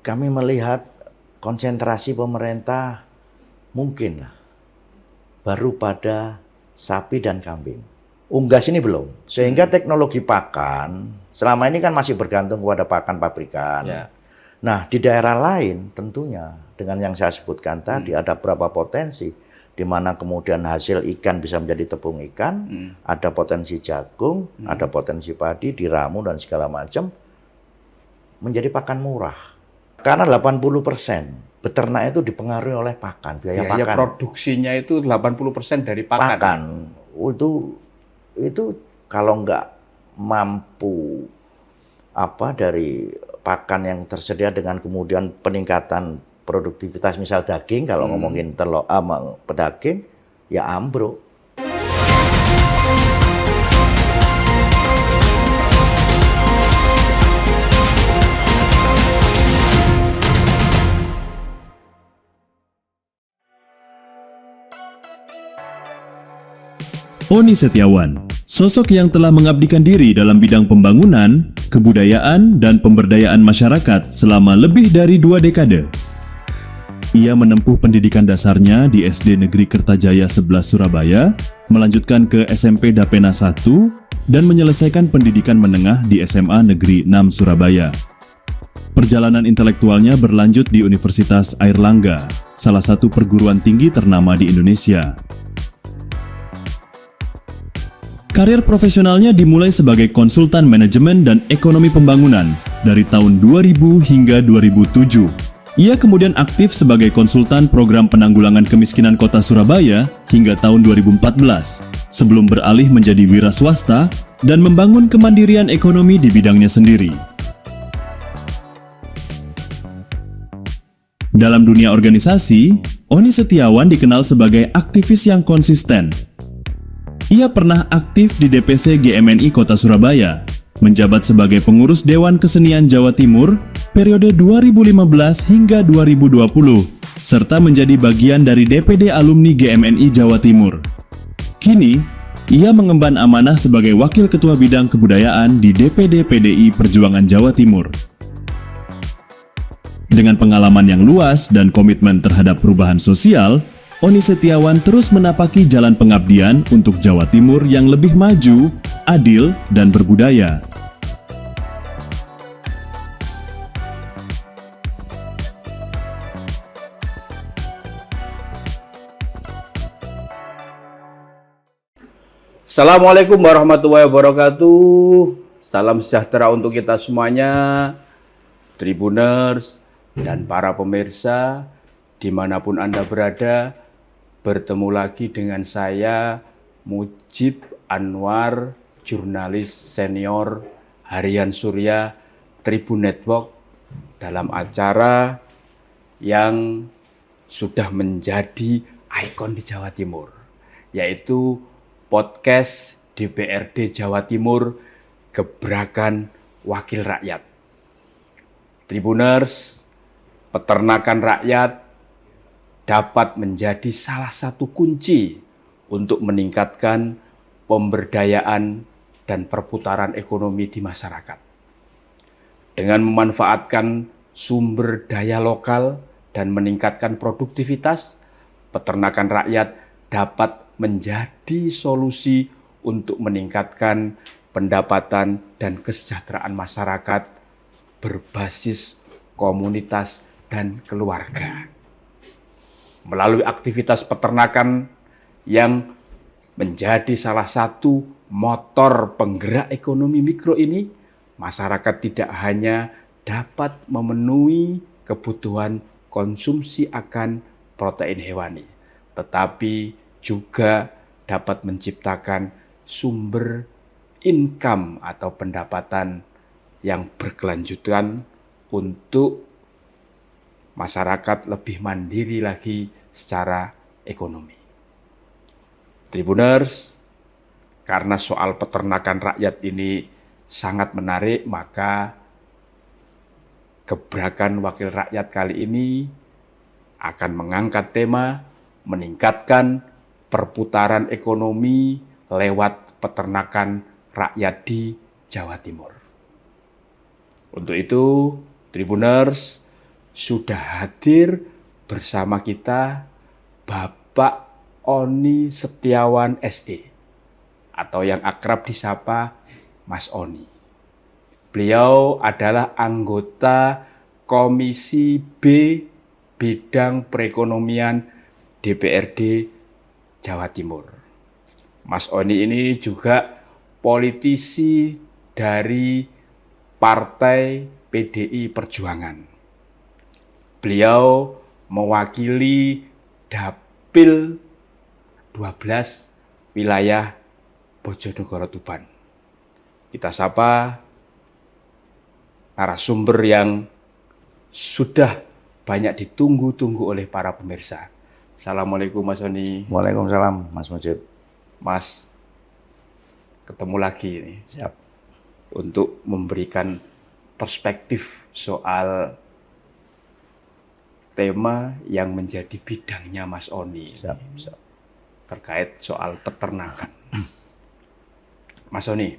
kami melihat konsentrasi pemerintah mungkin lah baru pada sapi dan kambing. Unggas ini belum. Sehingga teknologi pakan selama ini kan masih bergantung kepada pakan pabrikan. Ya. Nah, di daerah lain tentunya dengan yang saya sebutkan tadi ada beberapa potensi di mana kemudian hasil ikan bisa menjadi tepung ikan, ada potensi jagung, ada potensi padi, diramu dan segala macam menjadi pakan murah. Karena 80% beternak itu dipengaruhi oleh pakan, biaya pakan. Produksinya itu 80% dari pakan. Itu kalau nggak mampu dari pakan yang tersedia dengan kemudian peningkatan produktivitas misal daging, kalau ngomongin pedaging ya ambruk. Oni Setiawan, sosok yang telah mengabdikan diri dalam bidang pembangunan, kebudayaan, dan pemberdayaan masyarakat selama lebih dari 2 dekade. Ia menempuh pendidikan dasarnya di SD Negeri Kertajaya 11 Surabaya, melanjutkan ke SMP Dapena 1, dan menyelesaikan pendidikan menengah di SMA Negeri 6 Surabaya. Perjalanan intelektualnya berlanjut di Universitas Airlangga, salah satu perguruan tinggi ternama di Indonesia. Karir profesionalnya dimulai sebagai konsultan manajemen dan ekonomi pembangunan dari tahun 2000 hingga 2007. Ia kemudian aktif sebagai konsultan program penanggulangan kemiskinan Kota Surabaya hingga tahun 2014, sebelum beralih menjadi wira swasta dan membangun kemandirian ekonomi di bidangnya sendiri. Dalam dunia organisasi, Oni Setiawan dikenal sebagai aktivis yang konsisten. Ia pernah aktif di DPC GMNI Kota Surabaya, menjabat sebagai pengurus Dewan Kesenian Jawa Timur periode 2015 hingga 2020, serta menjadi bagian dari DPD Alumni GMNI Jawa Timur. Kini, ia mengemban amanah sebagai Wakil Ketua Bidang Kebudayaan di DPD PDI Perjuangan Jawa Timur. Dengan pengalaman yang luas dan komitmen terhadap perubahan sosial, Oni Setiawan terus menapaki jalan pengabdian untuk Jawa Timur yang lebih maju, adil, dan berbudaya. Assalamualaikum warahmatullahi wabarakatuh. Salam sejahtera untuk kita semuanya, Tribuners dan para pemirsa dimanapun Anda berada. Bertemu lagi dengan saya, Mujib Anwar, jurnalis senior Harian Surya Tribun Network, dalam acara yang sudah menjadi ikon di Jawa Timur, yaitu podcast DPRD Jawa Timur, Gebrakan Wakil Rakyat. Tribuners, peternakan rakyat dapat menjadi salah satu kunci untuk meningkatkan pemberdayaan dan perputaran ekonomi di masyarakat. Dengan memanfaatkan sumber daya lokal dan meningkatkan produktivitas, peternakan rakyat dapat menjadi solusi untuk meningkatkan pendapatan dan kesejahteraan masyarakat berbasis komunitas dan keluarga. Melalui aktivitas peternakan yang menjadi salah satu motor penggerak ekonomi mikro ini, masyarakat tidak hanya dapat memenuhi kebutuhan konsumsi akan protein hewani, tetapi juga dapat menciptakan sumber income atau pendapatan yang berkelanjutan untuk masyarakat lebih mandiri lagi secara ekonomi. Tribuners, karena soal peternakan rakyat ini sangat menarik, maka Gebrakan Wakil Rakyat kali ini akan mengangkat tema meningkatkan perputaran ekonomi lewat peternakan rakyat di Jawa Timur. Untuk itu, Tribuners, sudah hadir bersama kita Bapak Oni Setiawan SE atau yang akrab disapa Mas Oni. Beliau adalah anggota Komisi B Bidang Perekonomian DPRD Jawa Timur. Mas Oni ini juga politisi dari Partai PDI Perjuangan. Beliau mewakili Dapil 12 wilayah Bojonegoro Tuban. Kita sapa narasumber yang sudah banyak ditunggu-tunggu oleh para pemirsa. Assalamualaikum Mas Oni. Waalaikumsalam Mas Mujib. Mas, ketemu lagi ini. Siap. Untuk memberikan perspektif soal tema yang menjadi bidangnya Mas Oni. Siap. Terkait soal peternakan. Mas Oni,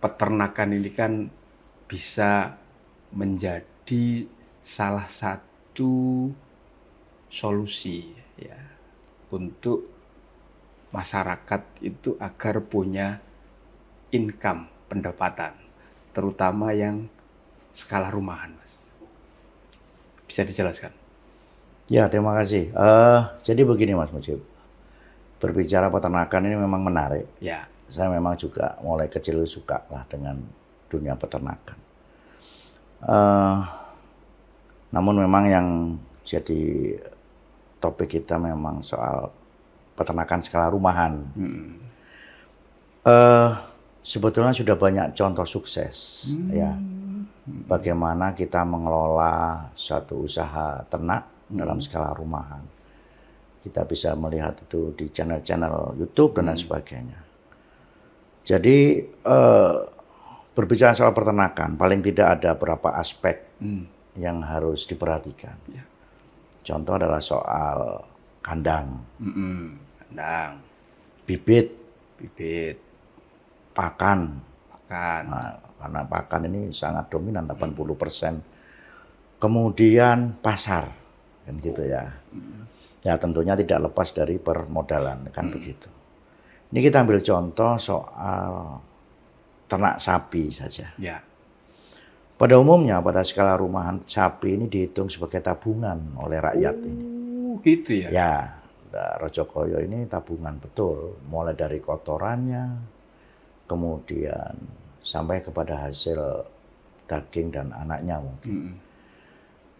peternakan ini kan bisa menjadi salah satu solusi ya untuk masyarakat itu agar punya income, pendapatan, terutama yang skala rumahan, Mas. Bisa dijelaskan? Ya, terima kasih. Jadi begini Mas Mujib, berbicara peternakan ini memang menarik. Ya. Saya memang juga mulai kecil suka lah dengan dunia peternakan. Namun memang yang jadi topik kita memang soal peternakan skala rumahan. Sebetulnya sudah banyak contoh sukses ya. Bagaimana kita mengelola suatu usaha ternak dalam skala rumahan. Kita bisa melihat itu di channel-channel YouTube dan lain sebagainya. Jadi berbicara soal peternakan, paling tidak ada beberapa aspek yang harus diperhatikan. Ya. Contoh adalah soal kandang, Kandang, bibit, pakan. Nah, karena pakan ini sangat dominan 80%. Kemudian pasar, kan gitu ya. Ya tentunya tidak lepas dari permodalan, kan begitu. Ini kita ambil contoh soal ternak sapi saja. Ya. Pada umumnya pada skala rumahan sapi ini dihitung sebagai tabungan oleh rakyat ini. Gitu ya? Ya, Rojokoyo ini tabungan betul, mulai dari kotorannya, kemudian sampai kepada hasil daging dan anaknya mungkin.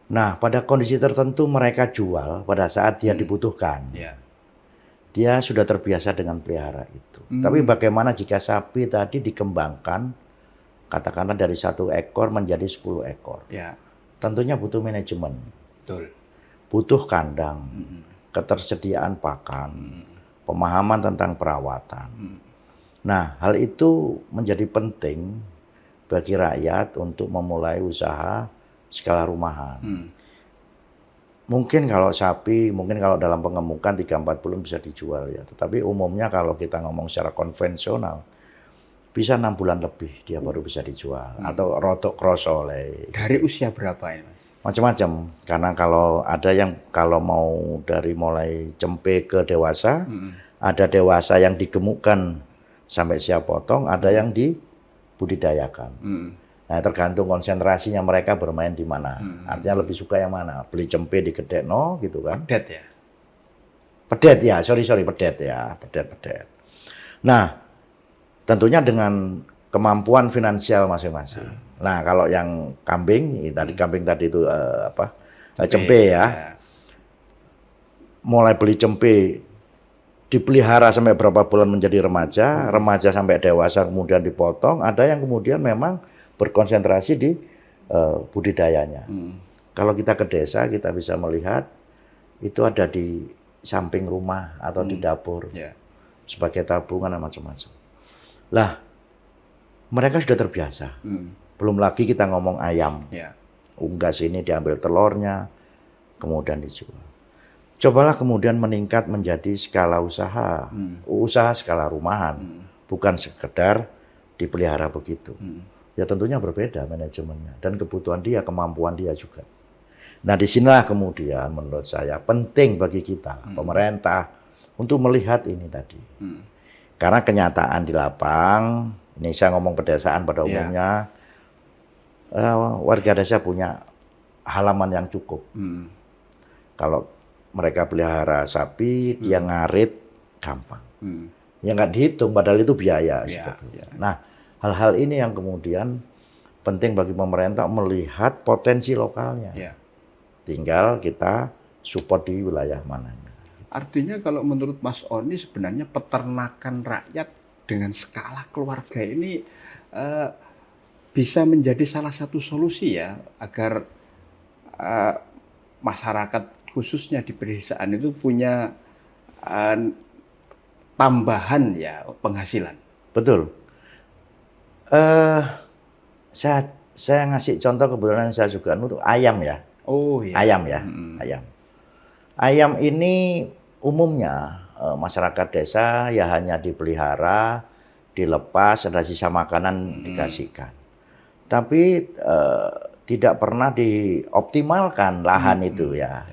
Nah, pada kondisi tertentu mereka jual pada saat dia dibutuhkan. Ya. Dia sudah terbiasa dengan pelihara itu. Tapi bagaimana jika sapi tadi dikembangkan, katakanlah dari 1 ekor menjadi 10 ekor. Ya. Tentunya butuh manajemen. Betul. Butuh kandang, ketersediaan pakan, pemahaman tentang perawatan. Nah, hal itu menjadi penting bagi rakyat untuk memulai usaha skala rumahan. Mungkin kalau sapi, mungkin kalau dalam pengemukan 3-4 bulan bisa dijual ya. Tetapi umumnya kalau kita ngomong secara konvensional, bisa 6 bulan lebih dia baru bisa dijual. Atau rotok kroso. Dari usia berapa ini Mas? Macam-macam. Karena kalau ada yang kalau mau dari mulai cempe ke dewasa, ada dewasa yang digemukkan sampai siap potong, ada yang dibudidayakan. Nah, tergantung konsentrasinya mereka bermain di mana. Artinya lebih suka yang mana? Beli cempe di Gedekno gitu kan. Pedet ya? Pedet ya, sorry pedet ya, pedet. Nah, tentunya dengan kemampuan finansial masing-masing. Nah, kalau yang kambing, tadi kambing tadi itu cempe ya. Mulai beli cempe, dipelihara sampai berapa bulan menjadi remaja, remaja sampai dewasa kemudian dipotong, ada yang kemudian memang berkonsentrasi di budidayanya. Kalau kita ke desa, kita bisa melihat itu ada di samping rumah atau di dapur sebagai tabungan dan macam-macam. Lah, mereka sudah terbiasa. Belum lagi kita ngomong ayam. Unggas ini diambil telurnya, kemudian dijual. Cobalah kemudian meningkat menjadi skala usaha, usaha skala rumahan, bukan sekedar dipelihara begitu. ya tentunya berbeda manajemennya dan kebutuhan dia, kemampuan dia juga. Nah, disinilah kemudian menurut saya penting bagi kita, pemerintah, untuk melihat ini tadi. Karena kenyataan di lapang, ini saya ngomong pedesaan pada umumnya, warga desa punya halaman yang cukup. Kalau mereka pelihara sapi, dia ngarit gampang. Ya nggak dihitung, padahal itu biaya. Nah, hal-hal ini yang kemudian penting bagi pemerintah melihat potensi lokalnya. Tinggal kita support di wilayah mananya. Artinya kalau menurut Mas Oni sebenarnya peternakan rakyat dengan skala keluarga ini bisa menjadi salah satu solusi ya agar masyarakat khususnya di pedesaan itu punya tambahan ya penghasilan. Betul. Saya ngasih contoh, kebetulan saya juga nutup ayam ya. Oh iya. Ayam ya, ayam. Ayam ini umumnya masyarakat desa ya hanya dipelihara, dilepas, ada sisa makanan dikasihkan. Tapi tidak pernah dioptimalkan lahan itu ya.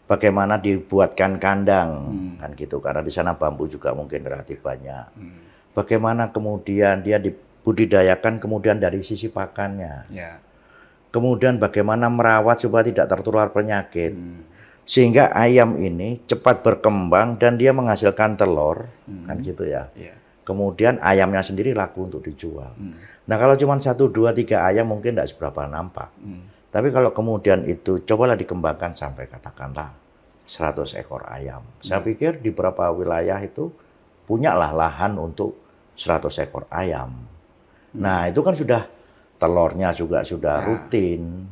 Bagaimana dibuatkan kandang kan gitu, karena di sana bambu juga mungkin relatif banyak. Bagaimana kemudian dia dibudidayakan kemudian dari sisi pakannya. Kemudian bagaimana merawat supaya tidak tertular penyakit. Sehingga ayam ini cepat berkembang dan dia menghasilkan telur kan gitu ya. Kemudian ayamnya sendiri laku untuk dijual. Nah, kalau cuma 1, 2, 3 ayam mungkin tidak seberapa nampak. Tapi kalau kemudian itu cobalah dikembangkan sampai katakanlah 100 ekor ayam. Saya pikir di beberapa wilayah itu punyalah lahan untuk 100 ekor ayam. Nah, itu kan sudah telurnya juga sudah rutin.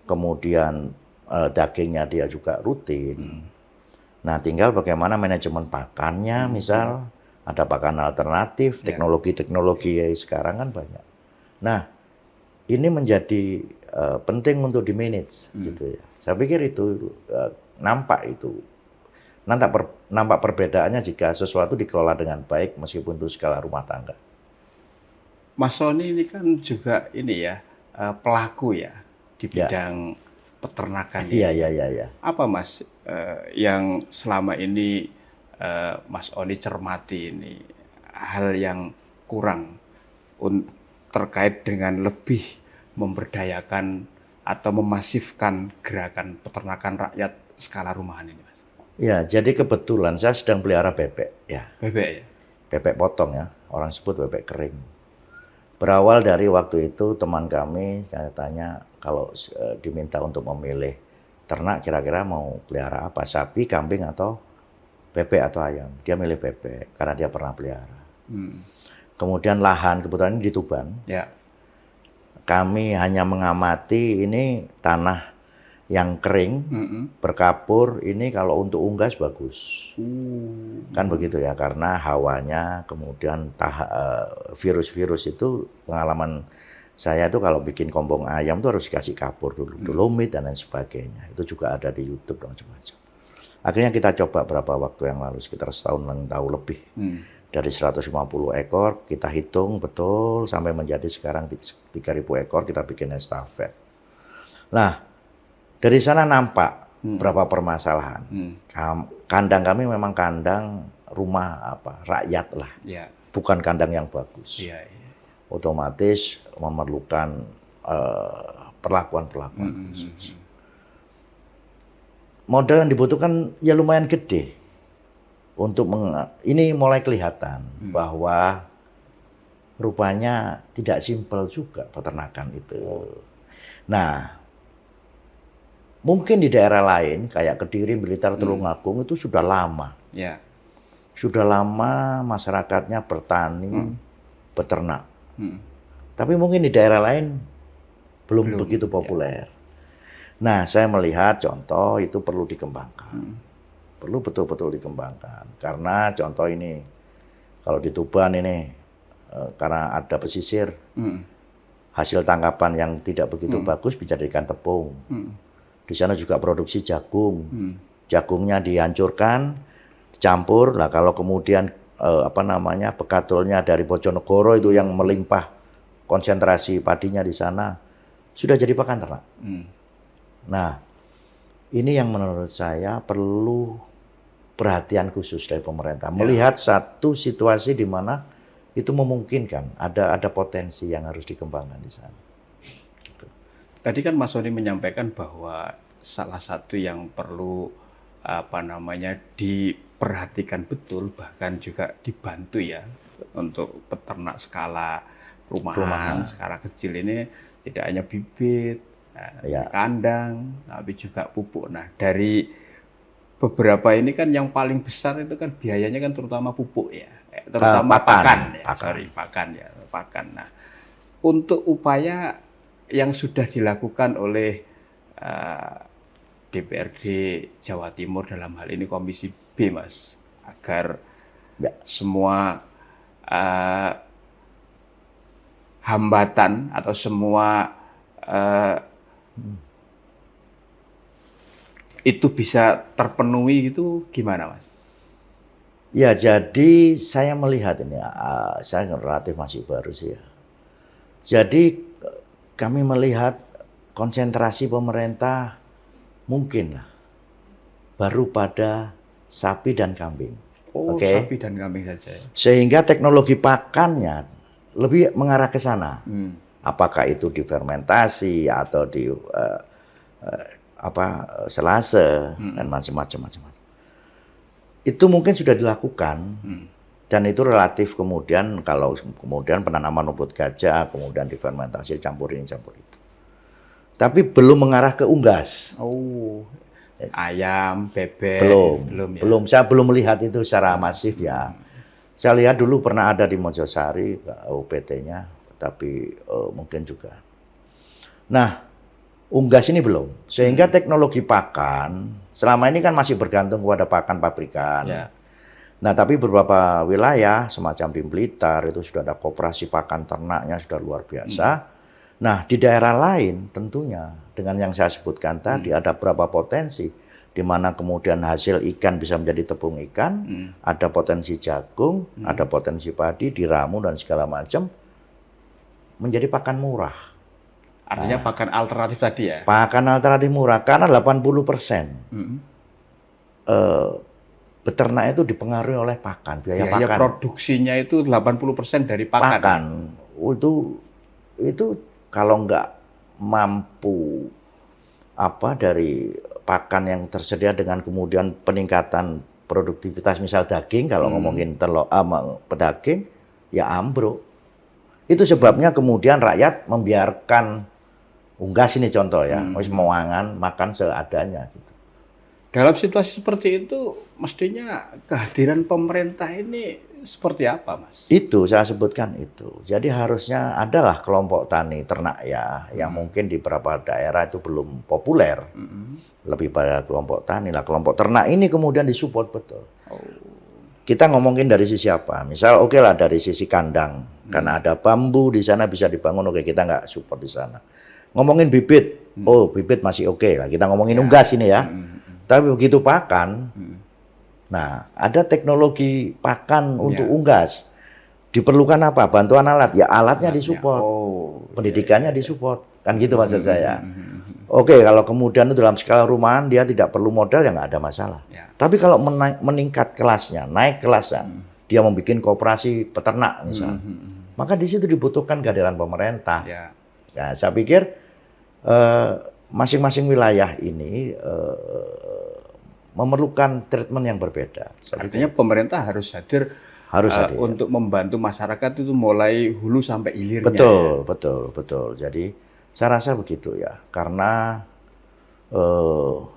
Kemudian dagingnya dia juga rutin. Nah, tinggal bagaimana manajemen pakannya, misal ada pakan alternatif, teknologi-teknologi sekarang kan banyak. Nah, ini menjadi penting untuk di-manage gitu ya. Saya pikir itu nampak itu. Nampak perbedaannya jika sesuatu dikelola dengan baik meskipun itu skala rumah tangga. Mas Sony ini kan juga ini ya pelaku ya di bidang peternakan. Iya. Apa Mas yang selama ini Mas Oni cermati ini hal yang kurang terkait dengan lebih memberdayakan atau memasifkan gerakan peternakan rakyat skala rumahan ini, Mas? Ya, jadi kebetulan saya sedang pelihara bebek ya. Bebek ya? Bebek potong ya, orang sebut bebek kering. Berawal dari waktu itu teman kami saya tanya kalau diminta untuk memilih ternak kira-kira mau pelihara apa, sapi, kambing atau bebek atau ayam. Dia milih bebek karena dia pernah pelihara. Kemudian lahan kebetulan ini di Tuban. Ya. Kami hanya mengamati ini tanah yang kering, berkapur, ini kalau untuk unggas bagus. Kan begitu ya, karena hawanya, kemudian virus-virus itu, pengalaman saya itu kalau bikin kombong ayam itu harus dikasih kapur dulu, dolomit dan lain sebagainya. Itu juga ada di YouTube dan macam-macam. Akhirnya kita coba berapa waktu yang lalu, sekitar setahun tahu lebih. Dari 150 ekor, kita hitung betul sampai menjadi sekarang 3.000 ekor, kita bikin estafet. Nah, dari sana nampak berapa permasalahan. Kandang kami memang kandang rumah rakyat lah, bukan kandang yang bagus. Otomatis memerlukan perlakuan-perlakuan khusus. Modal yang dibutuhkan ya lumayan gede untuk ini mulai kelihatan bahwa rupanya tidak simpel juga peternakan itu. Nah, mungkin di daerah lain kayak Kediri, Blitar, Tulungagung itu sudah lama. Sudah lama masyarakatnya bertani, beternak. Tapi mungkin di daerah lain belum begitu populer. Nah, saya melihat contoh itu perlu dikembangkan. Perlu betul-betul dikembangkan. Karena contoh ini, kalau di Tuban ini, karena ada pesisir, hasil tangkapan yang tidak begitu bagus bisa dijadikan tepung. Di sana juga produksi jagung. Jagungnya dihancurkan, dicampur. Lah kalau kemudian bekatulnya dari Bojonegoro itu yang melimpah konsentrasi padinya di sana sudah jadi pakan ternak. Nah, ini yang menurut saya perlu perhatian khusus dari pemerintah. Melihat satu situasi di mana itu memungkinkan ada potensi yang harus dikembangkan di sana. Gitu. Tadi kan Mas Soni menyampaikan bahwa salah satu yang perlu diperhatikan betul, bahkan juga dibantu ya untuk peternak skala rumahan, skala kecil ini tidak hanya bibit, kandang, tapi juga pupuk. Nah, dari beberapa ini kan yang paling besar itu kan biayanya kan terutama pupuk ya, terutama pakan. Nah, untuk upaya yang sudah dilakukan oleh DPRD Jawa Timur dalam hal ini Komisi B, Mas, agar semua hambatan atau semua itu bisa terpenuhi, itu gimana, Mas? Ya, jadi saya melihat ini, saya relatif masih baru sih ya. Jadi kami melihat konsentrasi pemerintah mungkin lah baru pada sapi dan kambing. Sapi dan kambing saja ya. Sehingga teknologi pakannya lebih mengarah ke sana. Apakah itu difermentasi atau di selase dan macam-macam. Itu mungkin sudah dilakukan. Dan itu relatif kemudian kalau kemudian penanaman rumput gajah, kemudian difermentasi campur ini campur itu. Tapi belum mengarah ke unggas. Ayam, bebek. Belum. Saya belum melihat itu secara masif ya. Saya lihat dulu pernah ada di Mojosari UPT-nya, tapi mungkin juga. Nah, unggas ini belum. Sehingga teknologi pakan selama ini kan masih bergantung kepada pakan pabrikan. Nah, tapi beberapa wilayah semacam di Blitar itu sudah ada koperasi pakan ternaknya sudah luar biasa. Nah, di daerah lain tentunya dengan yang saya sebutkan tadi ada berapa potensi di mana kemudian hasil ikan bisa menjadi tepung ikan, ada potensi jagung, ada potensi padi, diramu dan segala macam menjadi pakan murah. Artinya pakan alternatif tadi ya? Pakan alternatif murah karena 80% beternak itu dipengaruhi oleh pakan, biaya pakan. Produksinya itu 80% dari pakan. Itu kalau nggak mampu dari pakan yang tersedia dengan kemudian peningkatan produktivitas misal daging, kalau ngomongin daging ya ambruk. Itu sebabnya kemudian rakyat membiarkan unggas ini contoh ya, mau makan seadanya gitu. Dalam situasi seperti itu, mestinya kehadiran pemerintah ini seperti apa, Mas? Itu saya sebutkan itu. Jadi harusnya adalah kelompok tani ternak ya, yang mungkin di beberapa daerah itu belum populer. Lebih pada kelompok tani lah. Kelompok ternak ini kemudian disupport betul. Kita ngomongin dari sisi apa? Misal lah dari sisi kandang, karena ada bambu di sana bisa dibangun. Kita nggak support di sana. Ngomongin bibit, bibit masih lah. Kita ngomongin unggas ini ya. Tapi begitu pakan, nah ada teknologi pakan untuk unggas. Diperlukan apa? Bantuan alat. Ya alatnya disupport, pendidikannya disupport. Kan gitu maksud saya. Kalau kemudian dalam skala rumahan dia tidak perlu modal ya nggak ada masalah. Tapi kalau meningkat kelasnya, naik kelasnya, dia membuat koperasi peternak misalnya, maka di situ dibutuhkan kehadiran pemerintah. Ya, saya pikir masing-masing wilayah ini memerlukan treatment yang berbeda. Artinya pemerintah harus hadir untuk membantu masyarakat itu mulai hulu sampai hilirnya. Betul. Jadi saya rasa begitu ya, karena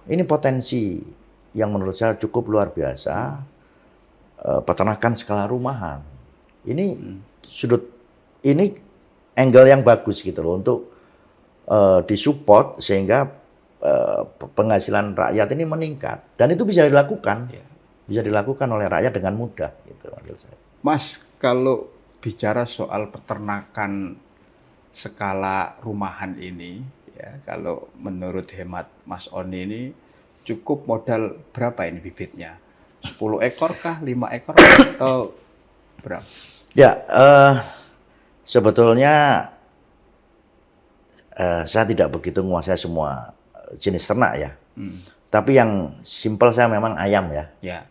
ini potensi yang menurut saya cukup luar biasa, peternakan skala rumahan. Ini angle yang bagus gitu loh untuk disupport sehingga penghasilan rakyat ini meningkat, dan itu bisa dilakukan, oleh rakyat dengan mudah gitu menurut saya. Mas, kalau bicara soal peternakan skala rumahan ini, ya kalau menurut hemat Mas Oni ini cukup modal berapa ini bibitnya? 10 ekor kah? 5 ekor atau berapa? Ya, sebetulnya saya tidak begitu menguasai semua jenis ternak ya. Tapi yang simpel saya memang ayam ya. Ya.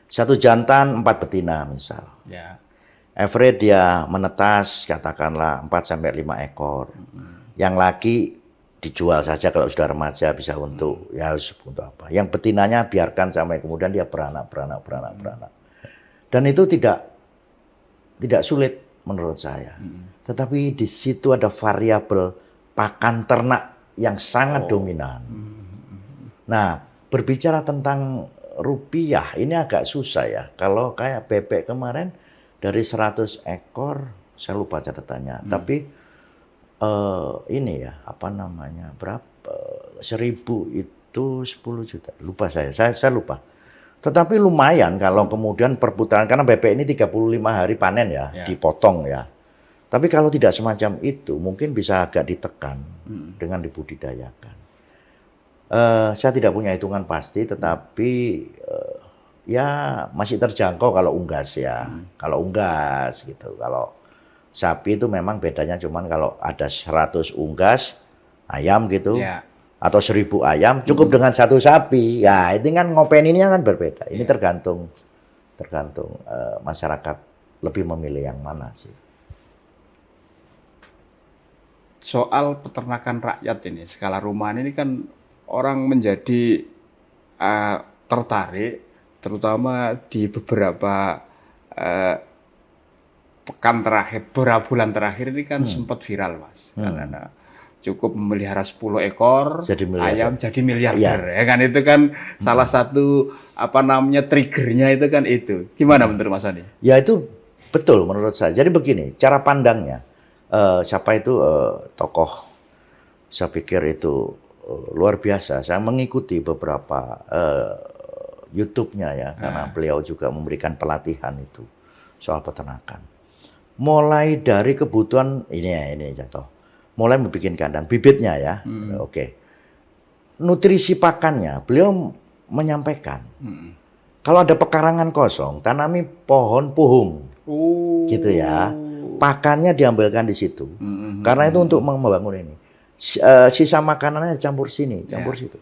Satu jantan 4 betina misal. Ya. Average dia menetas katakanlah 4 sampai 5 ekor. Yang laki dijual saja kalau sudah remaja bisa untuk ya untuk apa. Yang betinanya biarkan sampai kemudian dia beranak. Dan itu tidak sulit menurut saya. Tetapi di situ ada variabel pakan ternak yang sangat dominan. Nah, berbicara tentang rupiah ini agak susah ya. Kalau kayak bebek kemarin dari 100 ekor, saya lupa catatannya. Tapi ini ya, apa namanya, berapa? 1000 itu 10 juta. Lupa saya lupa. Tetapi lumayan kalau kemudian perputaran, karena bebek ini 35 hari panen ya, dipotong ya. Tapi kalau tidak semacam itu, mungkin bisa agak ditekan dengan dibudidayakan. Saya tidak punya hitungan pasti, tetapi ya masih terjangkau kalau unggas ya. Kalau unggas gitu. Kalau sapi itu memang bedanya cuman kalau ada 100 unggas ayam gitu, atau 1000 ayam cukup dengan 1 sapi. Ya ini kan ngopeninya kan berbeda. Ini tergantung masyarakat lebih memilih yang mana sih. Soal peternakan rakyat ini, skala rumahan ini kan orang menjadi tertarik, terutama di beberapa pekan terakhir, beberapa bulan terakhir ini kan sempat viral, Mas. Karena cukup memelihara 10 ekor ayam jadi miliarder, ya kan, itu kan salah satu apa namanya triggernya itu kan itu. Gimana menurut Mas Ani? Ya itu betul menurut saya. Jadi begini, cara pandangnya. Siapa itu tokoh, saya pikir itu luar biasa. Saya mengikuti beberapa YouTube-nya ya, karena beliau juga memberikan pelatihan itu soal peternakan. Mulai dari kebutuhan ini contoh, mulai membuat kandang bibitnya ya, oke. Nutrisi pakannya beliau menyampaikan, kalau ada pekarangan kosong, tanami pohon puhung, gitu ya. Pakannya diambilkan di situ, karena itu untuk membangun ini. Sisa makanannya campur sini, campur situ.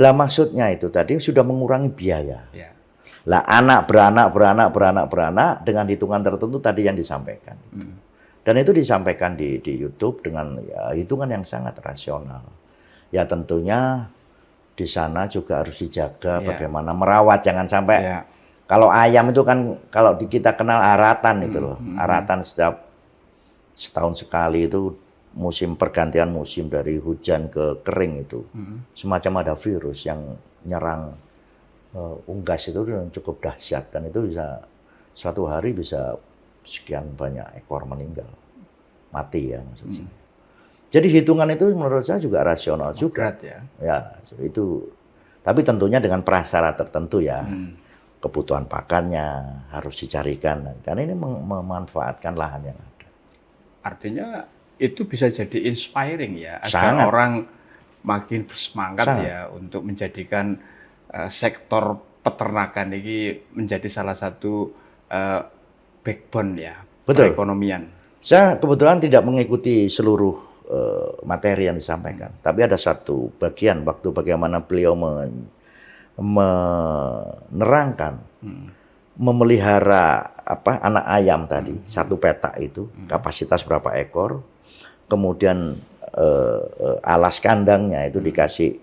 Lah maksudnya itu tadi sudah mengurangi biaya. Lah anak beranak dengan hitungan tertentu tadi yang disampaikan. Dan itu disampaikan di YouTube dengan ya, hitungan yang sangat rasional. Ya tentunya di sana juga harus dijaga bagaimana merawat, jangan sampai kalau ayam itu kan kalau kita kenal aratan itu loh, aratan setiap setahun sekali itu musim pergantian musim dari hujan ke kering itu semacam ada virus yang nyerang unggas itu cukup dahsyat dan itu bisa suatu hari bisa sekian banyak ekor meninggal mati ya maksudnya. Jadi hitungan itu menurut saya juga rasional juga. Ya itu tapi tentunya dengan prasyarat tertentu ya. Kebutuhan pakannya harus dicarikan karena ini memanfaatkan lahan yang ada. Artinya itu bisa jadi inspiring ya, agar Sangat. orang makin bersemangat ya untuk menjadikan sektor peternakan ini menjadi salah satu backbone ya perekonomian. Saya kebetulan tidak mengikuti seluruh materi yang disampaikan, tapi ada satu bagian waktu bagaimana beliau menerangkan memelihara anak ayam tadi, satu petak itu kapasitas berapa ekor, kemudian alas kandangnya itu dikasih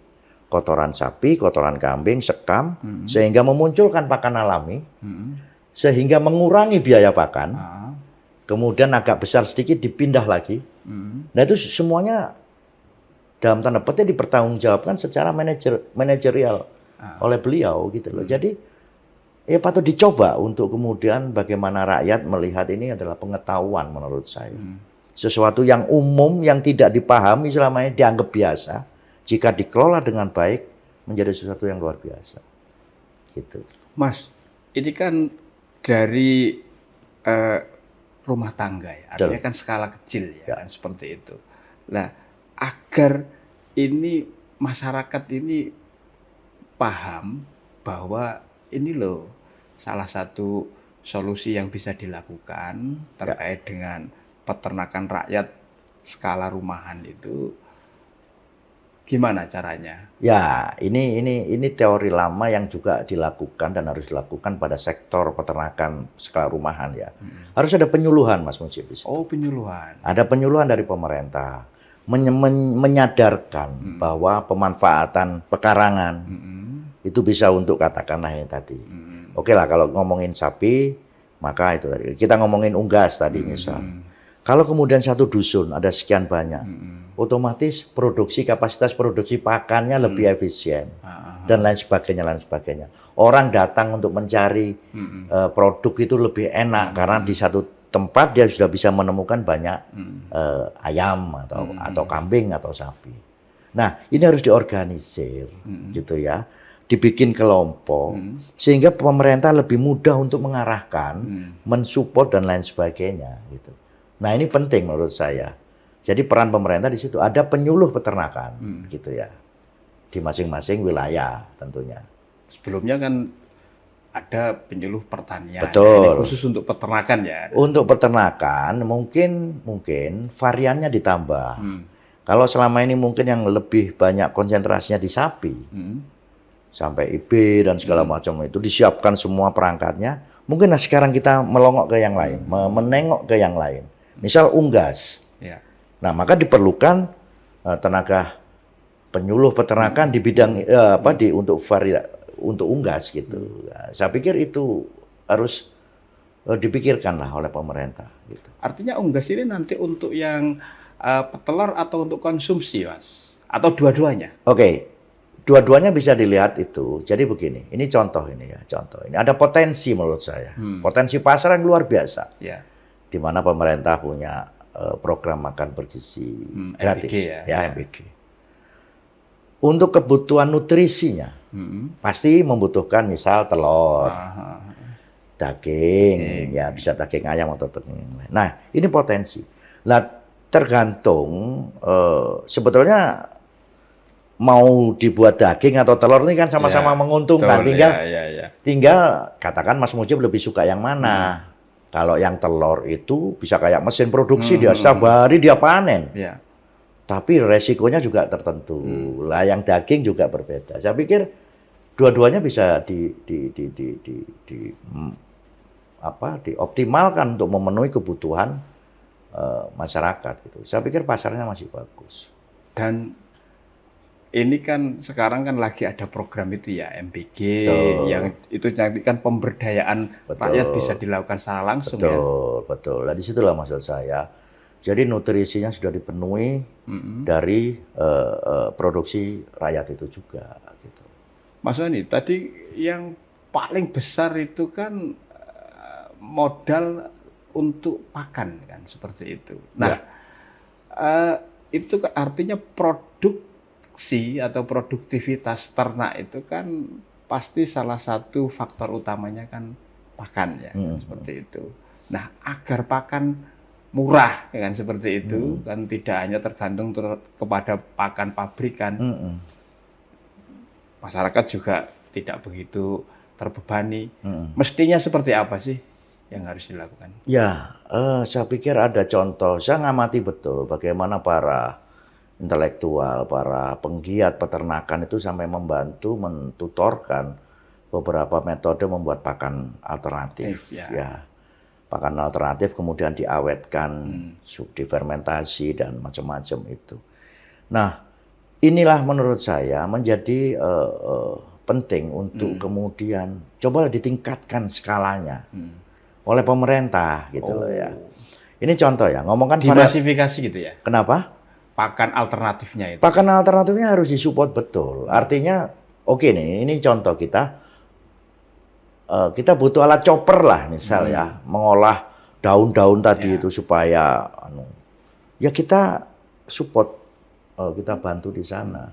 kotoran sapi, kotoran kambing, sekam, sehingga memunculkan pakan alami, sehingga mengurangi biaya pakan, kemudian agak besar sedikit dipindah lagi. Nah itu semuanya dalam tanda petik dipertanggungjawabkan secara manajerial oleh beliau gitu loh. Jadi ya patut dicoba untuk kemudian bagaimana rakyat melihat ini adalah pengetahuan menurut saya. Sesuatu yang umum yang tidak dipahami selama ini dianggap biasa, jika dikelola dengan baik menjadi sesuatu yang luar biasa. Gitu. Mas, ini kan dari rumah tangga ya, artinya kan skala kecil ya, kan seperti itu. Nah, agar ini masyarakat ini paham bahwa ini loh salah satu solusi yang bisa dilakukan terkait dengan peternakan rakyat skala rumahan itu gimana caranya? Ya, ini teori lama yang juga dilakukan dan harus dilakukan pada sektor peternakan skala rumahan ya. Harus ada penyuluhan, Mas Mujib. Oh, penyuluhan. Ada penyuluhan dari pemerintah menyadarkan bahwa pemanfaatan pekarangan itu bisa untuk katakanlah yang tadi. Oke lah, kalau ngomongin sapi, maka itu tadi. Kita ngomongin unggas tadi misal. Kalau kemudian satu dusun ada sekian banyak, otomatis kapasitas produksi pakannya lebih efisien dan lain sebagainya, lain sebagainya. Orang datang untuk mencari produk itu lebih enak karena di satu tempat dia sudah bisa menemukan banyak ayam atau kambing atau sapi. Nah, ini harus diorganisir gitu ya. Dibikin kelompok sehingga pemerintah lebih mudah untuk mengarahkan, mensupport dan lain sebagainya gitu. Nah, ini penting menurut saya. Jadi peran pemerintah di situ ada penyuluh peternakan gitu ya. Di masing-masing wilayah tentunya. Sebelumnya kan ada penyuluh pertanian. Betul. Ini khusus untuk peternakan ya. Untuk peternakan mungkin variannya ditambah. Kalau selama ini mungkin yang lebih banyak konsentrasinya di sapi. Sampai IB dan segala macam itu disiapkan semua perangkatnya. Mungkin sekarang kita melongok ke yang lain, menengok ke yang lain. Misal unggas. Ya. Nah, maka diperlukan tenaga penyuluh peternakan di bidang untuk unggas gitu. Nah, saya pikir itu harus dipikirkan lah oleh pemerintah gitu. Artinya unggas ini nanti untuk yang petelur atau untuk konsumsi, Mas? Atau dua-duanya? Oke. Dua-duanya bisa dilihat itu. Jadi begini, ini contoh ini ya, contoh. Ini ada potensi menurut saya. Potensi pasar yang luar biasa. Ya. Di mana pemerintah punya program makan bergizi gratis, MBG ya. MBG. Untuk kebutuhan nutrisinya, pasti membutuhkan misal telur, daging, ya bisa daging ayam atau daging yang lain. Nah, ini potensi. Nah, tergantung sebetulnya mau dibuat daging atau telur ini kan sama-sama menguntungkan. Tinggal katakan Mas Mujib lebih suka yang mana. Kalau yang telur itu bisa kayak mesin produksi, dia setiap hari dia panen. Ya. Tapi resikonya juga tertentu. Lah yang daging juga berbeda. Saya pikir dua-duanya bisa dioptimalkan untuk memenuhi kebutuhan masyarakat gitu. Saya pikir pasarnya masih bagus. Dan ini kan sekarang kan lagi ada program itu ya MBG. Betul. Yang itu nanti kan pemberdayaan rakyat bisa dilakukan secara langsung ya. Betul. Nah, disitulah maksud saya. Jadi nutrisinya sudah dipenuhi dari produksi rakyat itu juga. Gitu. Mas Wani, tadi yang paling besar itu kan modal untuk pakan kan seperti itu. Nah, itu artinya produksi atau produktivitas ternak itu kan pasti salah satu faktor utamanya kan pakan ya, kan, seperti itu. Nah, agar pakan murah ya kan seperti itu kan tidak hanya tergantung kepada pakan pabrikan, masyarakat juga tidak begitu terbebani. Mestinya seperti apa sih yang harus dilakukan? Ya, saya pikir ada contoh. Saya ngamati betul bagaimana para intelektual, para penggiat peternakan itu sampai membantu mentutorkan beberapa metode membuat pakan alternatif. Ya. Pakan alternatif kemudian diawetkan, difermentasi dan macam-macam itu. Nah, inilah menurut saya menjadi penting untuk kemudian coba ditingkatkan skalanya oleh pemerintah gitu loh ya. Ini contoh ya, ngomongkan dimasifikasi gitu ya. Kenapa? Pakan alternatifnya itu. Pakan alternatifnya harus disupport betul. Artinya, oke nih, ini contoh kita butuh alat chopper lah misal ya, mengolah daun-daun tadi itu supaya ya kita support, kita bantu di sana.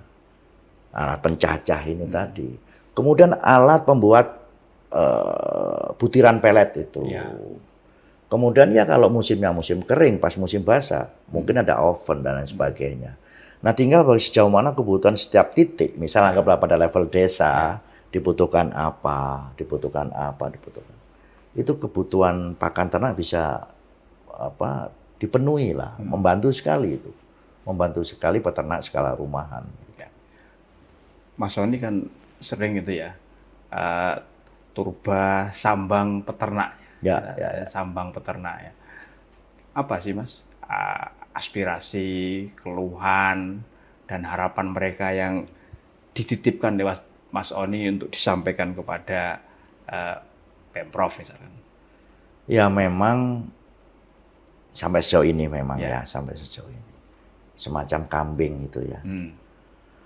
Alat pencacah ini tadi. Kemudian alat pembuat butiran pelet itu. Kemudian ya kalau musimnya musim kering, pas musim basah, mungkin ada oven dan lain sebagainya. Nah, tinggal sejauh mana kebutuhan setiap titik, misal anggaplah pada level desa, dibutuhkan apa. Itu kebutuhan pakan ternak bisa dipenuhi lah, membantu sekali itu. Membantu sekali peternak skala rumahan. Ya. Mas Sony kan sering itu ya, turba sambang peternak. Ya. Sambang peternak ya. Apa sih Mas aspirasi, keluhan, dan harapan mereka yang dititipkan lewat Mas Oni untuk disampaikan kepada Pemprov misalkan? Ya memang sampai sejauh ini memang ya sampai sejauh ini. Semacam kambing itu ya.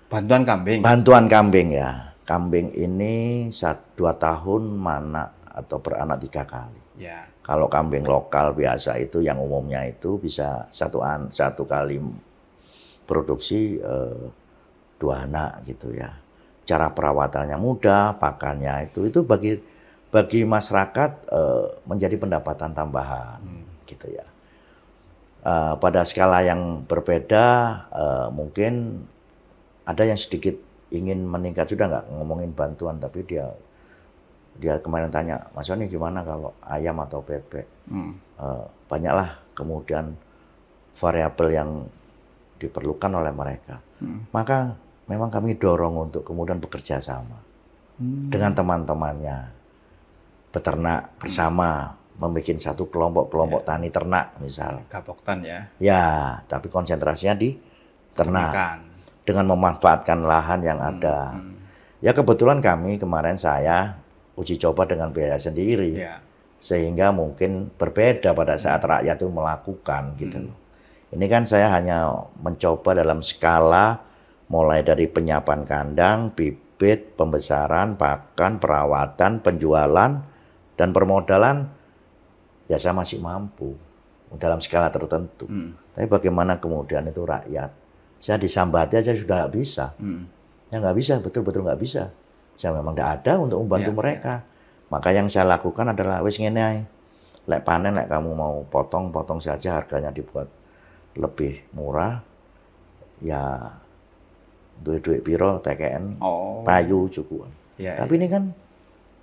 Bantuan kambing? Bantuan kambing ya. Kambing ini 2 tahun mana atau beranak 3 kali. Ya. Kalau kambing lokal biasa itu yang umumnya itu bisa satu kali produksi 2 anak gitu ya. Cara perawatannya mudah, pakannya itu bagi masyarakat menjadi pendapatan tambahan gitu ya. Pada skala yang berbeda mungkin ada yang sedikit ingin meningkat, sudah nggak ngomongin bantuan, tapi dia kemarin tanya, Mas Sony gimana kalau ayam atau bebek? Banyaklah kemudian variabel yang diperlukan oleh mereka. Maka memang kami dorong untuk kemudian bekerja sama dengan teman-temannya, beternak bersama, membuat satu kelompok tani ternak misal. Gapoktan ya? Ya, tapi konsentrasinya di ternak. Dengan memanfaatkan lahan yang ada. Ya kebetulan kami kemarin saya uji coba dengan biaya sendiri. Sehingga mungkin berbeda pada saat rakyat itu melakukan gitu loh. Ini kan saya hanya mencoba dalam skala mulai dari penyiapan kandang, bibit, pembesaran, pakan, perawatan, penjualan, dan permodalan. Ya saya masih mampu dalam skala tertentu. Tapi bagaimana kemudian itu rakyat? Saya disambati aja sudah nggak bisa. Ya nggak bisa, betul-betul nggak bisa. Saya memang nggak ada untuk membantu mereka. Maka yang saya lakukan adalah wis ngene ae. Lek panen, lek kamu mau potong saja, harganya dibuat lebih murah. Ya duit piro TKN, payu cukup. Tapi ini kan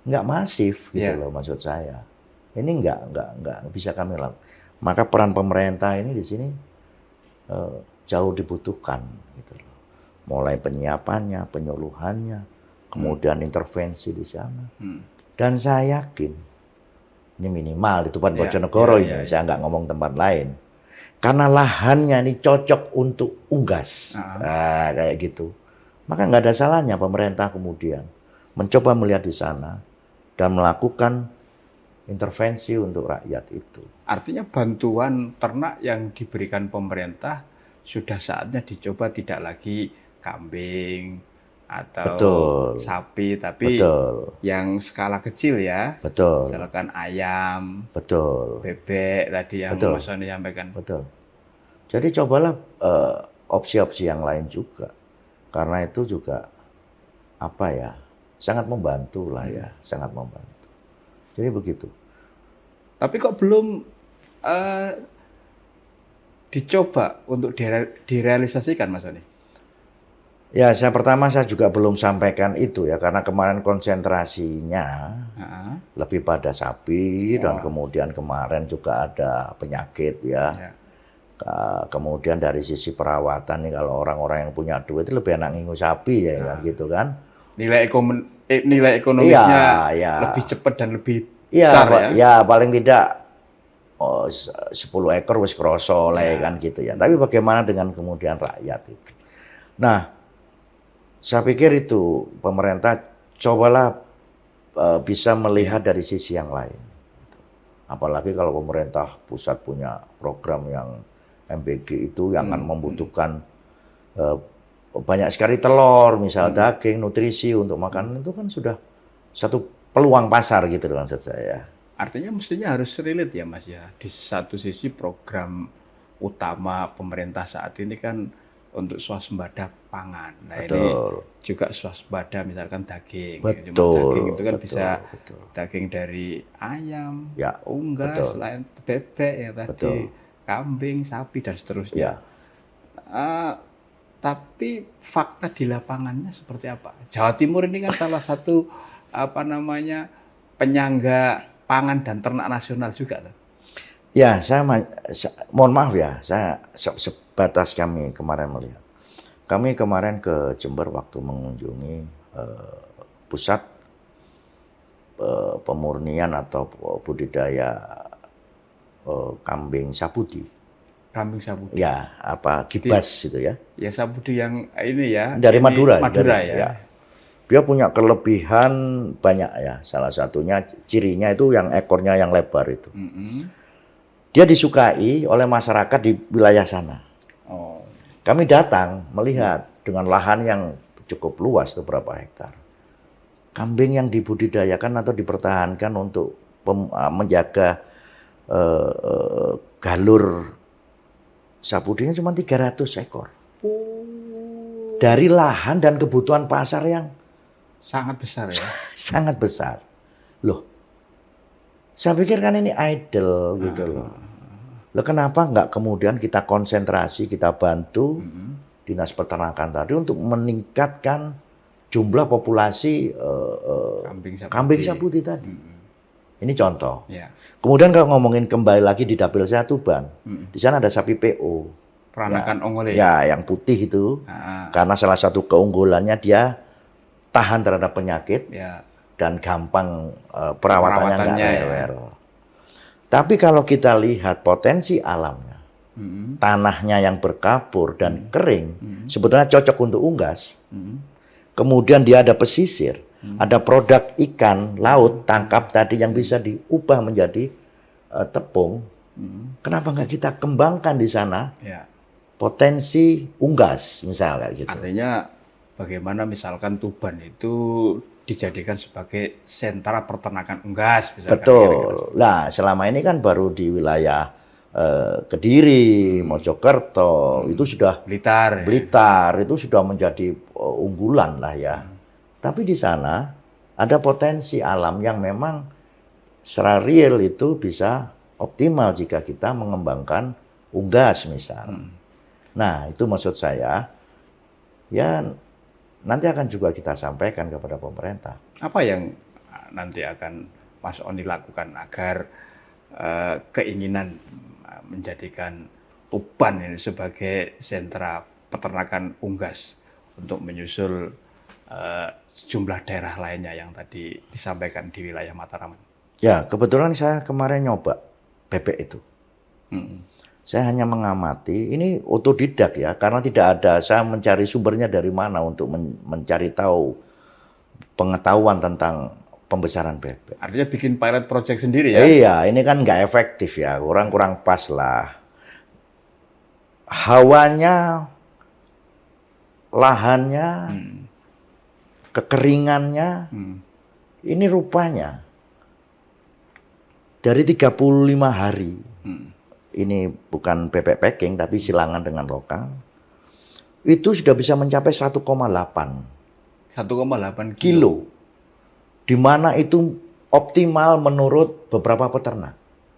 nggak masif gitu loh maksud saya. Ini nggak bisa kami lakukan. Maka peran pemerintah ini di sini jauh dibutuhkan gitu loh. Mulai penyiapannya, penyuluhannya, kemudian intervensi di sana. Dan saya yakin ini minimal di Tuban Bojonegoro ini, saya nggak ngomong tempat lain. Karena lahannya ini cocok untuk unggas, kayak gitu. Maka nggak ada salahnya pemerintah kemudian mencoba melihat di sana dan melakukan intervensi untuk rakyat itu. Artinya bantuan ternak yang diberikan pemerintah sudah saatnya dicoba tidak lagi kambing atau sapi, tapi yang skala kecil ya. Misalkan ayam, bebek tadi yang Mas Sony sampaikan. Jadi cobalah opsi-opsi yang lain juga. Karena itu juga sangat membantu lah ya, sangat membantu. Jadi begitu. Tapi kok belum dicoba untuk direalisasikan, Mas Sony? Ya, saya juga belum sampaikan itu ya, karena kemarin konsentrasinya lebih pada sapi dan kemudian kemarin juga ada penyakit ya. Kemudian dari sisi perawatan nih, kalau orang-orang yang punya duit itu lebih enak ngingu sapi ya, kan gitu kan. Nilai ekonomisnya lebih cepat dan lebih besar ya. Ya, paling tidak 10 ekor wis kroso kan gitu ya. Tapi bagaimana dengan kemudian rakyat itu? Nah, saya pikir itu pemerintah cobalah bisa melihat dari sisi yang lain. Apalagi kalau pemerintah pusat punya program yang MBG itu yang akan membutuhkan banyak sekali telur, misal daging, nutrisi untuk makanan, itu kan sudah satu peluang pasar gitu maksud saya. Artinya mestinya harus relate ya Mas ya. Di satu sisi program utama pemerintah saat ini kan untuk swasembada pangan. Nah ini juga swasembada misalkan daging. Daging itu kan bisa daging dari ayam, unggas, selain bebek ya tadi, kambing, sapi dan seterusnya. Tapi fakta di lapangannya seperti apa? Jawa Timur ini kan salah satu penyangga pangan dan ternak nasional juga. Ya, mohon maaf ya, saya sebatas kami kemarin melihat. Kami kemarin ke Jember waktu mengunjungi pusat pemurnian atau budidaya kambing Sapudi. Kambing Sapudi. Ya, apa Gibas itu ya? Ya Sapudi yang ini ya. Dari ini Madura. Madura ya. Dia punya kelebihan banyak ya. Salah satunya cirinya itu yang ekornya yang lebar itu. Dia disukai oleh masyarakat di wilayah sana. Oh. Kami datang melihat dengan lahan yang cukup luas itu berapa hektar. Kambing yang dibudidayakan atau dipertahankan untuk menjaga galur Sapudinya cuma 300 ekor. Dari lahan dan kebutuhan pasar yang sangat besar ya. Sangat besar. Loh, saya pikir kan ini idle gitu loh. Loh kenapa nggak kemudian kita konsentrasi, kita bantu Dinas Peternakan tadi untuk meningkatkan jumlah populasi kambing Sapudi tadi. Ini contoh. Ya. Kemudian kalau ngomongin kembali lagi di dapil saya Tuban, di sana ada sapi PO. Peranakan ongole. Ya, yang putih itu. Karena salah satu keunggulannya dia tahan terhadap penyakit dan gampang perawatannya nggak rewel. Tapi kalau kita lihat potensi alamnya, tanahnya yang berkapur dan kering, sebetulnya cocok untuk unggas. Kemudian dia ada pesisir, ada produk ikan laut tangkap tadi yang bisa diubah menjadi tepung. Kenapa nggak kita kembangkan di sana? Potensi unggas misalnya gitu. Artinya bagaimana misalkan Tuban itu dijadikan sebagai sentra peternakan unggas misalkan. Betul. Nah, selama ini kan baru di wilayah Kediri, Mojokerto, itu sudah Blitar itu sudah menjadi unggulan lah ya. Tapi di sana ada potensi alam yang memang secara real itu bisa optimal jika kita mengembangkan unggas misal. Nah, itu maksud saya, ya nanti akan juga kita sampaikan kepada pemerintah. Apa yang nanti akan Mas Oni lakukan agar keinginan menjadikan Tuban ini sebagai sentra peternakan unggas untuk menyusul sejumlah daerah lainnya yang tadi disampaikan di wilayah Mataram? Ya, kebetulan saya kemarin nyoba bebek itu. Saya hanya mengamati, ini otodidak ya, karena tidak ada, saya mencari sumbernya dari mana untuk mencari tahu pengetahuan tentang pembesaran bebek. Artinya bikin pilot project sendiri ya? Iya, ini kan nggak efektif ya, kurang pas lah. Hawanya, lahannya, kekeringannya, ini rupanya dari 35 hari. Ini bukan bebek packing tapi silangan dengan lokal, itu sudah bisa mencapai 1,8 kilo. Di mana itu optimal menurut beberapa peternak.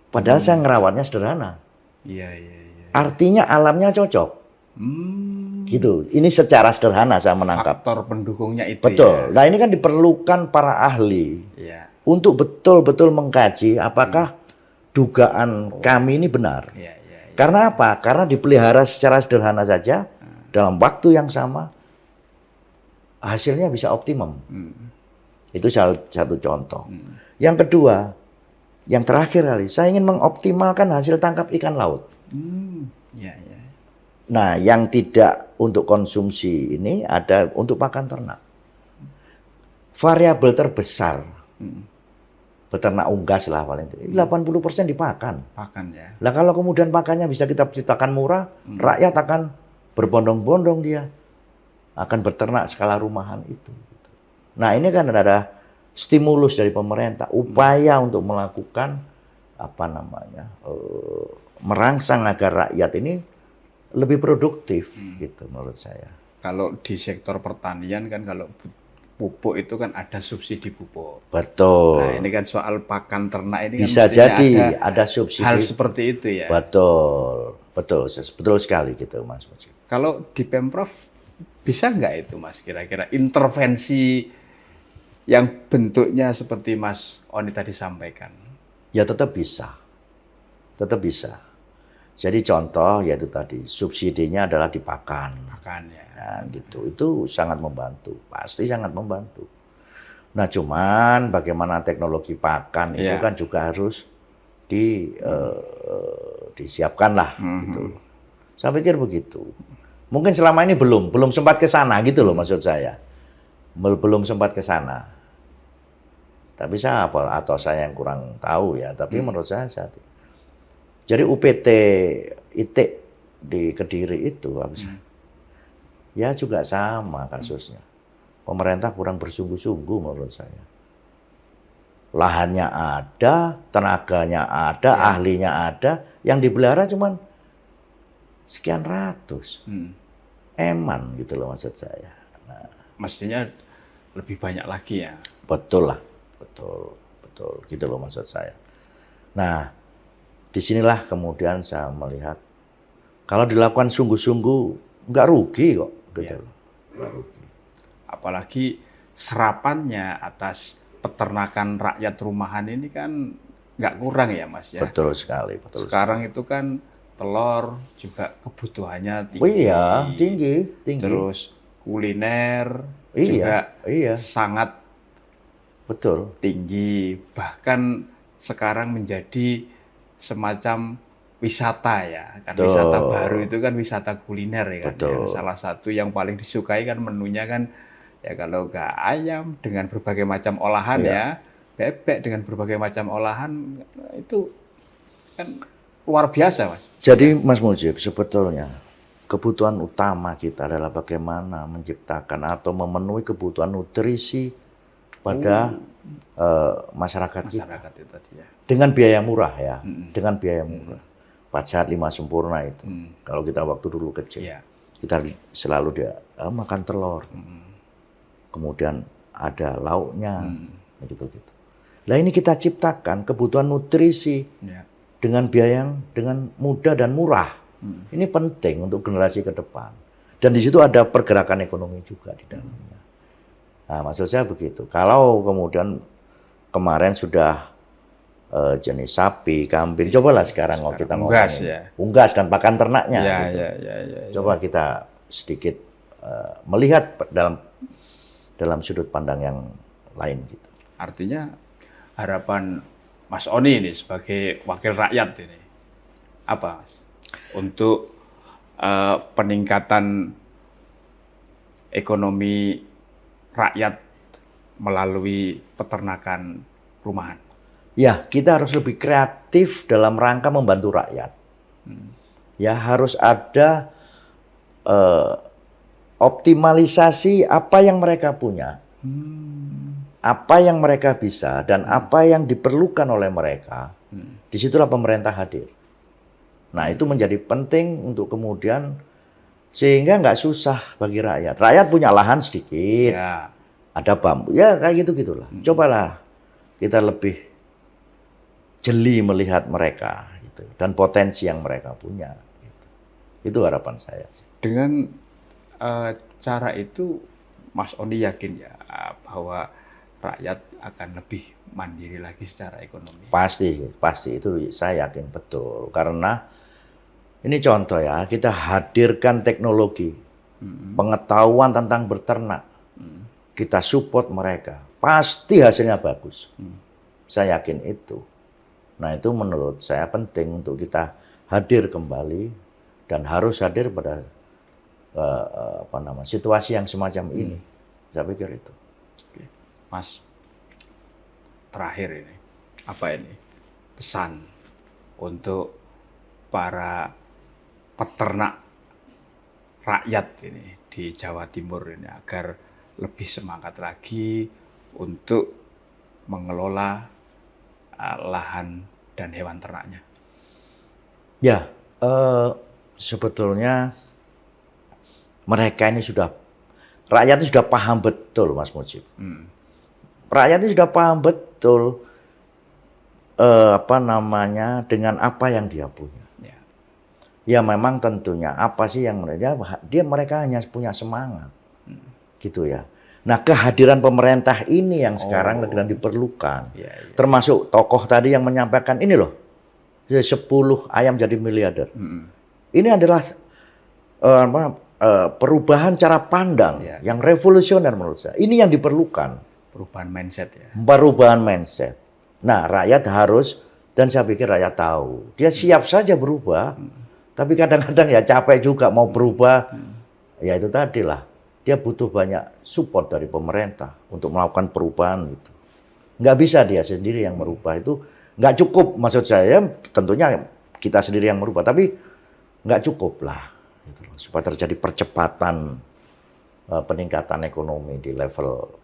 Padahal saya ngerawatnya sederhana. Iya. Artinya alamnya cocok. Gitu. Ini secara sederhana saya menangkap. Faktor pendukungnya itu. Betul. Ya. Nah ini kan diperlukan para ahli untuk betul-betul mengkaji apakah dugaan kami ini benar. Karena apa? Karena dipelihara secara sederhana saja, dalam waktu yang sama, hasilnya bisa optimum. Itu satu contoh. Yang kedua, yang terakhir kali, saya ingin mengoptimalkan hasil tangkap ikan laut. Nah, yang tidak untuk konsumsi ini ada untuk pakan ternak. Variabel terbesar peternak unggas lah paling tidak. 80% dipakan. Pakan ya. Lah kalau kemudian pakannya bisa kita ciptakan murah, rakyat akan berbondong-bondong dia. Akan beternak skala rumahan itu. Nah ini kan ada stimulus dari pemerintah, upaya untuk melakukan merangsang agar rakyat ini lebih produktif gitu menurut saya. Kalau di sektor pertanian kan kalau pupuk itu kan ada subsidi pupuk. Betul. Nah, ini kan soal pakan ternak ini bisa kan jadi ada subsidi. Hal seperti itu ya. Betul sekali gitu Mas. Kalau di Pemprov bisa nggak itu Mas kira-kira intervensi yang bentuknya seperti Mas Oni tadi sampaikan? Ya tetap bisa. tetap bisa. Jadi contoh yaitu tadi subsidinya adalah di pakan. Makan ya. Nah, gitu. Itu sangat membantu, pasti sangat membantu. Nah, cuman bagaimana teknologi pakan itu kan juga harus disiapkan lah gitu. Saya pikir begitu. Mungkin selama ini belum sempat ke sana gitu loh maksud saya. Belum sempat ke sana. Tapi saya atau saya yang kurang tahu ya, tapi menurut saya jadi UPT ITE di Kediri itu ya juga sama kasusnya. Pemerintah kurang bersungguh-sungguh menurut saya. Lahannya ada, tenaganya ada, ahlinya ada, yang dipelihara cuman sekian ratus. Eman gitu loh maksud saya. Nah, mestinya lebih banyak lagi ya. Betul lah, betul gitu loh maksud saya. Nah, disinilah kemudian saya melihat kalau dilakukan sungguh-sungguh nggak rugi kok, gitu loh. Nggak rugi. Apalagi serapannya atas peternakan rakyat rumahan ini kan nggak kurang ya Mas ya. Betul sekali. Sekarang itu kan telur juga kebutuhannya tinggi. Oh iya, tinggi. Terus kuliner juga sangat tinggi. Bahkan sekarang menjadi semacam wisata ya. Kan wisata baru itu kan wisata kuliner ya kan. Yang salah satu yang paling disukai kan menunya kan ya kalau nggak ayam dengan berbagai macam olahan ya, bebek dengan berbagai macam olahan itu kan luar biasa Mas. Jadi Mas Mujib sebetulnya kebutuhan utama kita adalah bagaimana menciptakan atau memenuhi kebutuhan nutrisi pada masyarakat kita. Itu tadi ya. Dengan biaya murah ya, dengan biaya murah. 4 sehat 5 sempurna itu. Kalau kita waktu dulu kecil, kita selalu makan telur. Kemudian ada lauknya, gitu-gitu. Nah ini kita ciptakan kebutuhan nutrisi dengan biaya yang dengan mudah dan murah. Ini penting untuk generasi ke depan. Dan di situ ada pergerakan ekonomi juga di dalamnya. Nah maksud saya begitu. Kalau kemudian kemarin sudah jenis sapi, kambing, cobalah sekarang kalau kita ngomongin unggas dan pakan ternaknya. Coba kita sedikit melihat dalam sudut pandang yang lain gitu. Artinya harapan Mas Oni ini sebagai wakil rakyat ini apa Mas? Untuk peningkatan ekonomi rakyat melalui peternakan rumahan. Ya, kita harus lebih kreatif dalam rangka membantu rakyat. Ya, harus ada optimalisasi apa yang mereka punya, apa yang mereka bisa, dan apa yang diperlukan oleh mereka. Disitulah pemerintah hadir. Nah, itu menjadi penting untuk kemudian sehingga nggak susah bagi rakyat. Rakyat punya lahan sedikit, ada bambu, ya kayak gitu-gitulah. Cobalah kita lebih jeli melihat mereka gitu, dan potensi yang mereka punya. Gitu. Itu harapan saya. Dengan cara itu, Mas Oni yakin ya bahwa rakyat akan lebih mandiri lagi secara ekonomi? Pasti itu saya yakin betul. Karena ini contoh ya, kita hadirkan teknologi, pengetahuan tentang beternak, kita support mereka, pasti hasilnya bagus. Saya yakin itu. Nah itu menurut saya penting untuk kita hadir kembali dan harus hadir pada situasi yang semacam ini. Saya pikir itu. Oke. Mas, terakhir ini, apa ini pesan untuk para peternak rakyat ini di Jawa Timur ini agar lebih semangat lagi untuk mengelola lahan dan hewan ternaknya? Ya, sebetulnya mereka ini rakyat ini sudah paham betul, Mas Mujib. Rakyat ini sudah paham betul dengan apa yang dia punya. Ya memang tentunya apa sih yang mereka hanya punya semangat, gitu ya. Nah kehadiran pemerintah ini yang sekarang sedang diperlukan, termasuk tokoh tadi yang menyampaikan ini loh, 10 ayam jadi miliarder. Ini adalah perubahan cara pandang yang revolusioner menurut saya. Ini yang diperlukan. Perubahan mindset ya. Perubahan mindset. Nah, rakyat harus, dan saya pikir rakyat tahu, dia siap saja berubah, tapi kadang-kadang ya capek juga mau berubah. Ya itu tadi lah, dia butuh banyak support dari pemerintah untuk melakukan perubahan gitu. Nggak bisa dia sendiri yang merubah, itu nggak cukup. Maksud saya tentunya kita sendiri yang merubah, tapi nggak cukup lah gitu loh, supaya terjadi percepatan peningkatan ekonomi di level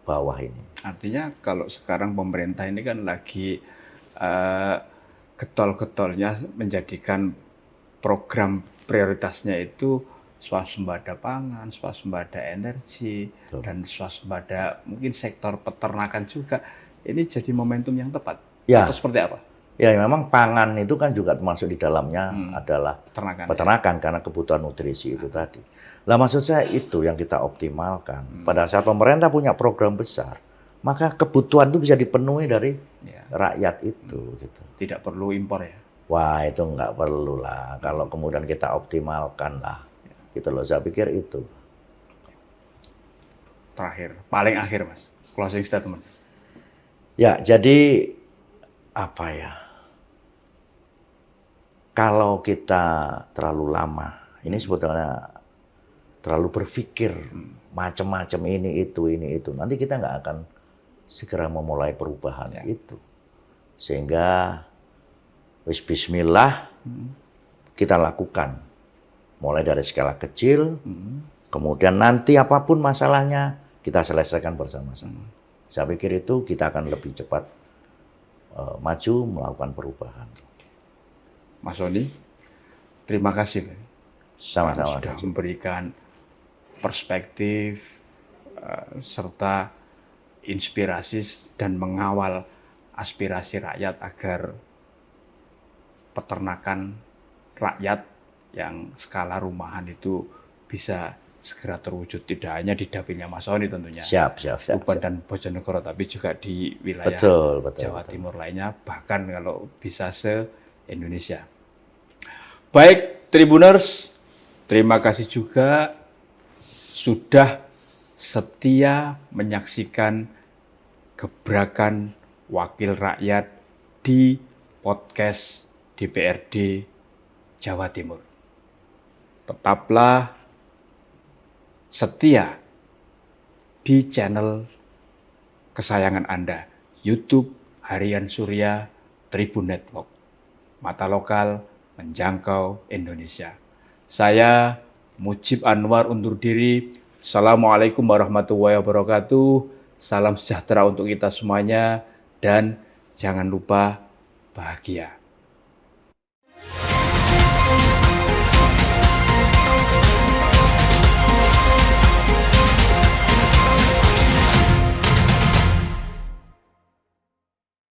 bawah ini. Artinya kalau sekarang pemerintah ini kan lagi getol-getolnya menjadikan program prioritasnya itu swasembada pangan, swasembada energi, dan swasembada mungkin sektor peternakan juga. Ini jadi momentum yang tepat. Ya. Atau seperti apa? Ya memang pangan itu kan juga termasuk di dalamnya adalah peternakan karena kebutuhan nutrisi itu tadi. Lah maksud saya itu yang kita optimalkan. Pada saat pemerintah punya program besar, maka kebutuhan itu bisa dipenuhi dari rakyat itu. Gitu. Tidak perlu impor ya? Wah itu nggak perlu lah. Kalau kemudian kita optimalkan lah. Gitu loh, saya pikir itu. Terakhir, paling akhir Mas, closing statement. Ya jadi apa ya? Kalau kita terlalu lama, ini sebetulnya terlalu berpikir macam-macam ini itu, nanti kita nggak akan segera memulai perubahan itu. Sehingga bismillah kita lakukan. Mulai dari skala kecil, kemudian nanti apapun masalahnya kita selesaikan bersama-sama. Saya pikir itu kita akan lebih cepat maju melakukan perubahan. Mas Oni, terima kasih. Sama-sama. Sudah memberikan perspektif serta inspirasi dan mengawal aspirasi rakyat agar peternakan rakyat yang skala rumahan itu bisa segera terwujud, tidak hanya di dapilnya Mas Oni tentunya. Siap. Tuban dan Bojonegoro, tapi juga di wilayah Jawa Timur lainnya, bahkan kalau bisa se-Indonesia. Baik, Tribuners, terima kasih juga sudah setia menyaksikan gebrakan wakil rakyat di podcast DPRD Jawa Timur. Tetaplah setia di channel kesayangan Anda, YouTube Harian Surya Tribun Network. Mata lokal menjangkau Indonesia. Saya Mujib Anwar undur diri. Assalamualaikum warahmatullahi wabarakatuh. Salam sejahtera untuk kita semuanya dan jangan lupa bahagia.